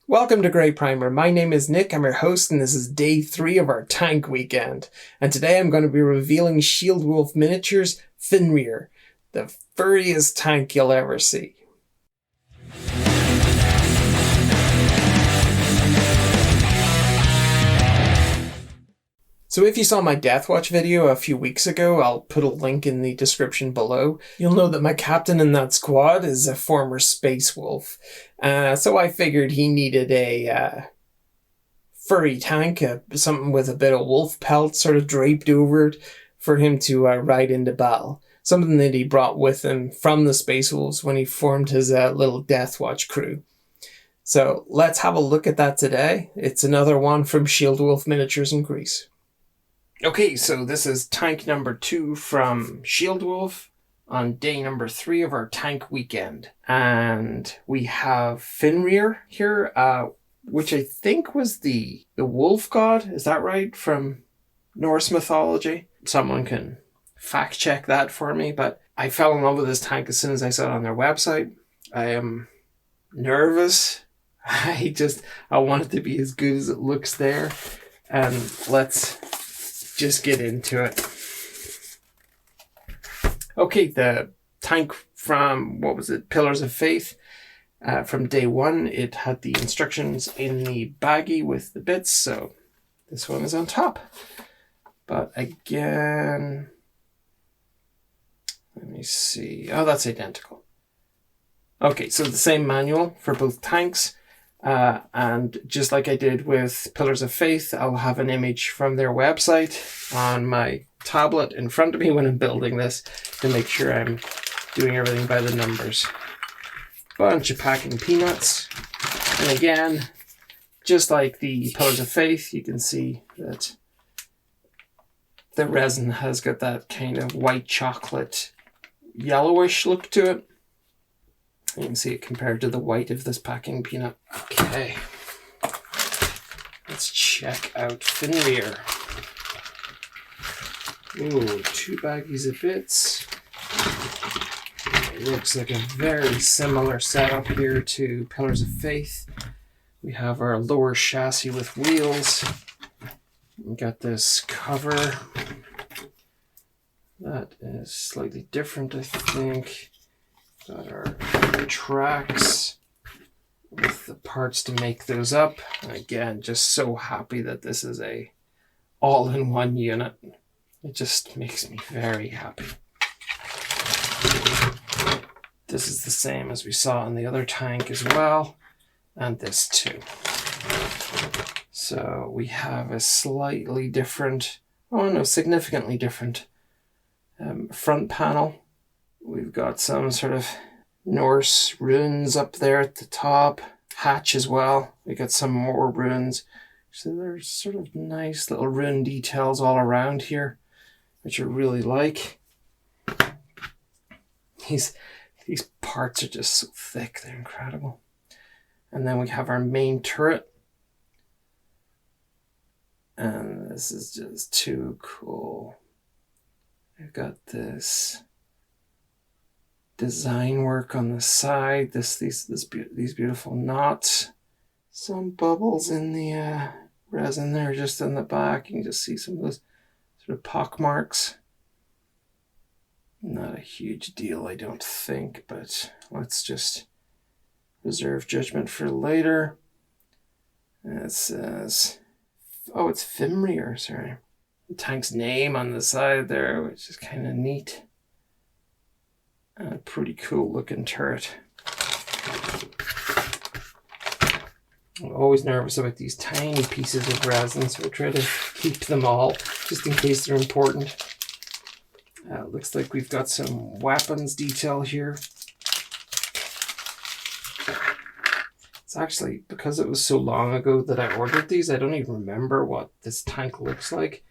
Welcome to GrayPrimer. My name is Nick, I'm your host, and this is day 3 of our tank weekend. And today I'm going to be revealing Shieldwolf Miniatures Fenrir, the furriest tank you'll ever see. So if you saw my Deathwatch video a few weeks ago, I'll put a link in the description below. You'll know that my captain in that squad is a former space wolf. So I figured he needed a furry tank, something with a bit of wolf pelt sort of draped over it for him to ride into battle. Something that he brought with him from the Space Wolves when he formed his little Deathwatch crew. So let's have a look at that today. It's another one from Shieldwolf Miniatures in Greece. Okay, so this is tank number 2 from Shieldwolf on day number 3 of our tank weekend. And we have Fenrir here, which I think was the wolf god, is that right, from Norse mythology? Someone can fact check that for me, but I fell in love with this tank as soon as I saw it on their website. I am nervous. I want it to be as good as it looks there. And let's just get into it. Okay, the tank from, what was it, Pillars of Faith, from day 1. It had the instructions in the baggie with the bits, so this one is on top. But again, let me see. Oh, that's identical. Okay, so the same manual for both tanks. And just like I did with Pillars of Faith, I'll have an image from their website on my tablet in front of me when I'm building this to make sure I'm doing everything by the numbers. Bunch of packing peanuts. And again, just like the Pillars of Faith, you can see that the resin has got that kind of white chocolate yellowish look to it. You can see it compared to the white of this packing peanut. Okay, let's check out Fenrir. Ooh, 2 baggies of bits. It looks like a very similar setup here to Pillars of Faith. We have our lower chassis with wheels. We got this cover. That is slightly different, I think. Got our tracks with the parts to make those up. And again, just so happy that this is a all-in-one unit. It just makes me very happy. This is the same as we saw in the other tank as well, and this too. So we have a slightly different, significantly different front panel. We've got some sort of Norse runes up there at the top. Hatch as well. We got some more runes. So there's sort of nice little rune details all around here, which I really like. These parts are just so thick. They're incredible. And then we have our main turret. And this is just too cool. We've got this design work on the side, these beautiful knots, some bubbles in the resin there just in the back. You can just see some of those sort of pock marks. Not a huge deal, I don't think, but let's just reserve judgment for later. And it says, oh, it's Fenrir, sorry. The tank's name on the side there, which is kind of neat. A pretty cool looking turret. I'm always nervous about these tiny pieces of resin, so I try to keep them all just in case they're important. Looks like we've got some weapons detail here. It's actually, because it was so long ago that I ordered these, I don't even remember what this tank looks like.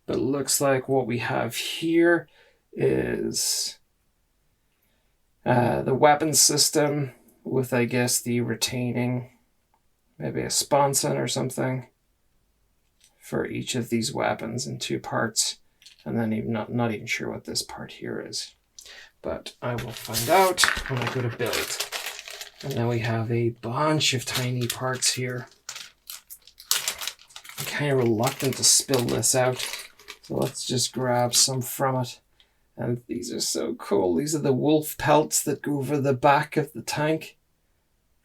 But it looks like what we have here is the weapon system with, I guess, the retaining, maybe a sponson or something for each of these weapons in 2 parts. And then even not even sure what this part here is. but I will find out when I go to build. And then we have a bunch of tiny parts here. I'm kind of reluctant to spill this out, so let's just grab some from it. And these are so cool. These are the wolf pelts that go over the back of the tank.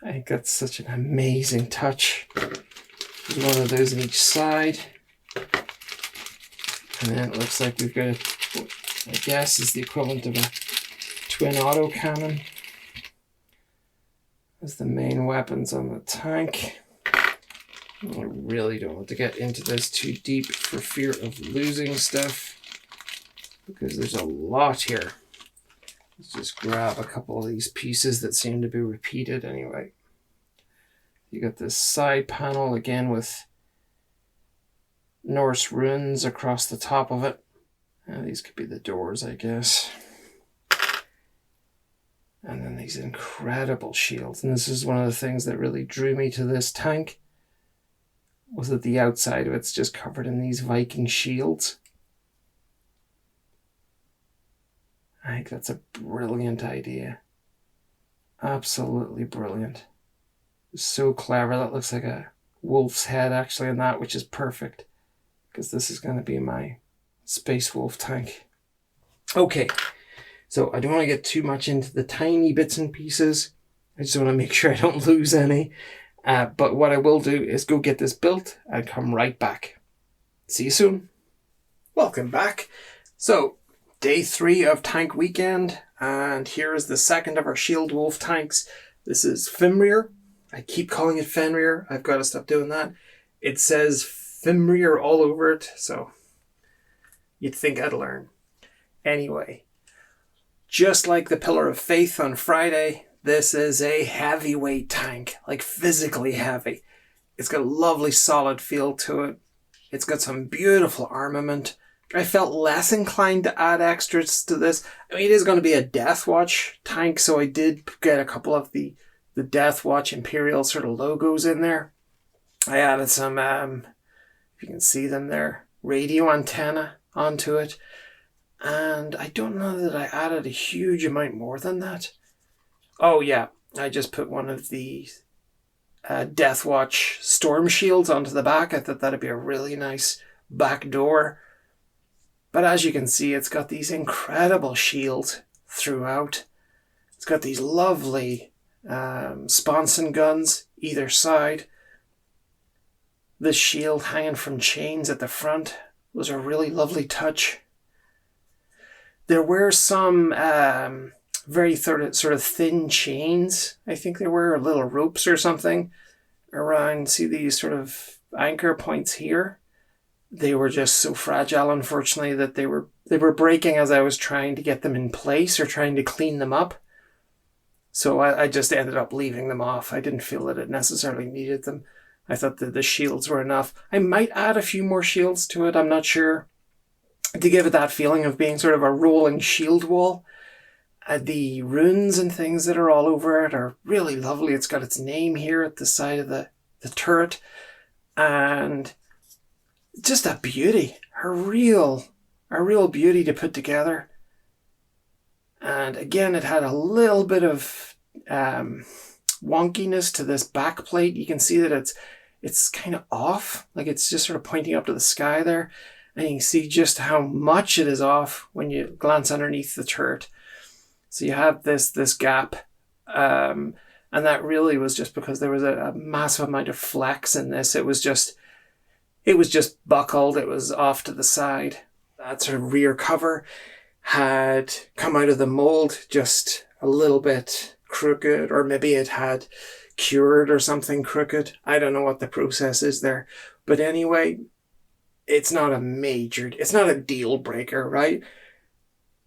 I think that's such an amazing touch. There's one of those on each side. And then it looks like we've got, I guess, is the equivalent of a twin autocannon as the main weapons on the tank. I really don't want to get into this too deep for fear of losing stuff, because there's a lot here. Let's just grab a couple of these pieces that seem to be repeated anyway. You got this side panel again with Norse runes across the top of it. These could be the doors, I guess. And then these incredible shields. And this is one of the things that really drew me to this tank, was that the outside of it's just covered in these Viking shields. I think that's a brilliant idea. Absolutely brilliant. It's so clever. That looks like a wolf's head actually in that, which is perfect, because this is going to be my Space Wolf tank. Okay, so I don't want to get too much into the tiny bits and pieces. I just want to make sure I don't lose any. But what I will do is go get this built and come right back. See you soon. Welcome back. So, day 3 of tank weekend, and here is the second of our Shieldwolf tanks. This is FmRir. I keep calling it Fenrir. I've got to stop doing that. It says FmRir all over it, so you'd think I'd learn. Anyway, just like the Pillar of Faith on Friday, this is a heavyweight tank, like physically heavy. It's got a lovely solid feel to it. It's got some beautiful armament. I felt less inclined to add extras to this. I mean, it is going to be a Deathwatch tank, so I did get a couple of the Deathwatch Imperial sort of logos in there. I added some, if you can see them there, radio antenna onto it. And I don't know that I added a huge amount more than that. Oh yeah, I just put one of the Deathwatch storm shields onto the back. I thought that'd be a really nice back door. But as you can see, it's got these incredible shields throughout. It's got these lovely sponson guns either side. The shield hanging from chains at the front was a really lovely touch. There were some very sort of thin chains, I think there were, little ropes or something around, see these sort of anchor points here? They were just so fragile, unfortunately, that they were breaking as I was trying to get them in place or trying to clean them up. So I just ended up leaving them off. I didn't feel that it necessarily needed them. I thought that the shields were enough. I might add a few more shields to it, I'm not sure, to give it that feeling of being sort of a rolling shield wall. The runes and things that are all over it are really lovely. It's got its name here at the side of the turret. And just a beauty. A real beauty to put together. And again, it had a little bit of wonkiness to this back plate. You can see that it's kind of off. Like it's just sort of pointing up to the sky there. And you can see just how much it is off when you glance underneath the turret. So you have this gap. And that really was just because there was a massive amount of flex in this. It was just buckled. It was off to the side. That sort of rear cover had come out of the mold just a little bit crooked, or maybe it had cured or something crooked. I don't know what the process is there. But anyway, it's not a deal breaker, right?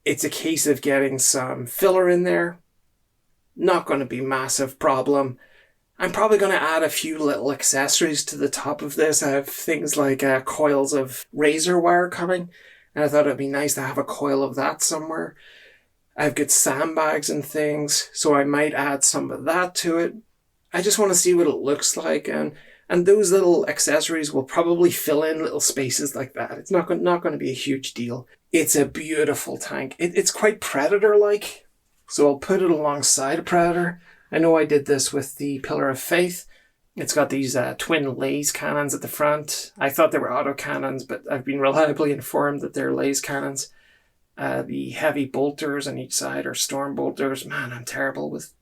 It's a case of getting some filler in there. Not going to be massive problem. I'm probably going to add a few little accessories to the top of this. I have things like coils of razor wire coming, and I thought it'd be nice to have a coil of that somewhere. I've got sandbags and things, so I might add some of that to it. I just want to see what it looks like, and those little accessories will probably fill in little spaces like that. It's not going to be a huge deal. It's a beautiful tank. It's quite Predator-like. So I'll put it alongside a Predator. I know I did this with the Pillar of Faith. It's got these twin laser cannons at the front. I thought they were auto cannons, but I've been reliably informed that they're laser cannons. The heavy bolters on each side are storm bolters. Man, I'm terrible with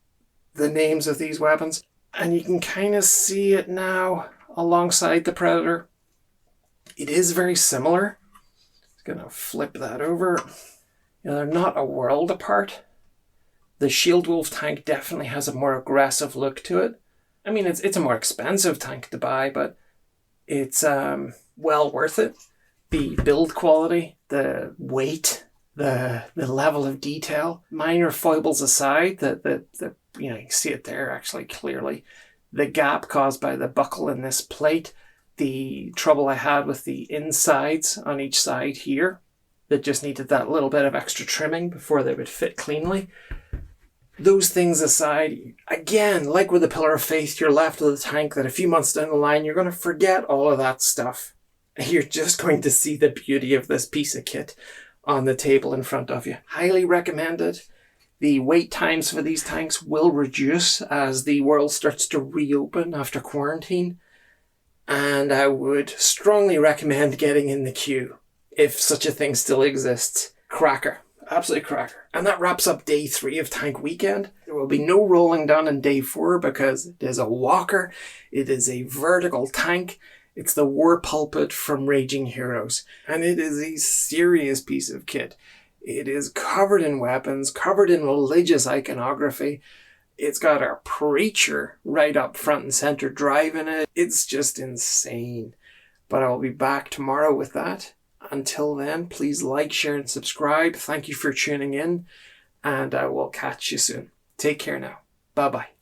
the names of these weapons. And you can kind of see it now alongside the Predator. It is very similar. I'm going to flip that over. They're not a world apart. The Shieldwolf tank definitely has a more aggressive look to it. I mean, it's a more expensive tank to buy, but it's well worth it. The build quality, the weight, the level of detail, minor foibles aside, the you can see it there actually clearly. The gap caused by the buckle in this plate, the trouble I had with the insides on each side here, that just needed that little bit of extra trimming before they would fit cleanly. Those things aside, again, like with the Pillar of Faith, you're left with a tank that a few months down the line, you're going to forget all of that stuff. You're just going to see the beauty of this piece of kit on the table in front of you. Highly recommended. The wait times for these tanks will reduce as the world starts to reopen after quarantine. And I would strongly recommend getting in the queue, if such a thing still exists. Cracker. Absolutely cracker. And that wraps up day 3 of Tank Weekend. There will be no rolling done in day 4 because it is a walker. It is a vertical tank. It's the wolf-pelted from Raging Heroes. And it is a serious piece of kit. It is covered in weapons, covered in religious iconography. It's got a preacher right up front and center driving it. It's just insane. But I'll be back tomorrow with that. Until then, please like, share, and subscribe. Thank you for tuning in, and I will catch you soon. Take care now. Bye-bye.